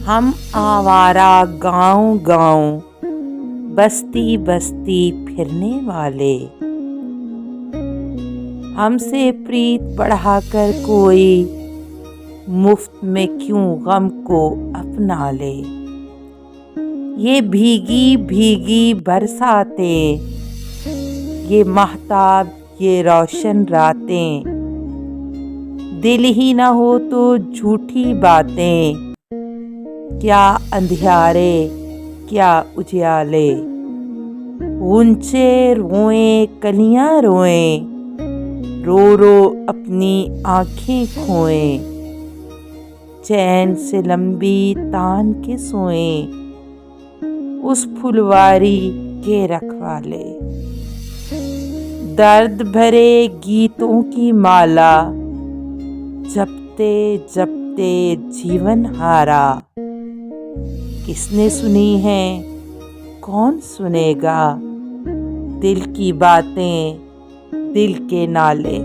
हम आवारा गांव गांव, बस्ती बस्ती फिरने वाले, हमसे प्रीत बढ़ाकर कोई मुफ्त में क्यों गम को अपना ले। ये भीगी भीगी बरसातें, ये माहताब ये रोशन रातें, दिल ही न हो तो झूठी बातें, क्या अंधियारे क्या उजियाले। ऊंचे रोएं कलियां रोएं, रो रो अपनी आंखें खोएं, चैन से लंबी तान के सोएं उस फुलवारी के रखवाले। दर्द भरे गीतों की माला, जपते जपते जीवन हारा, किसने सुनी है कौन सुनेगा, दिल की बातें दिल के नाले।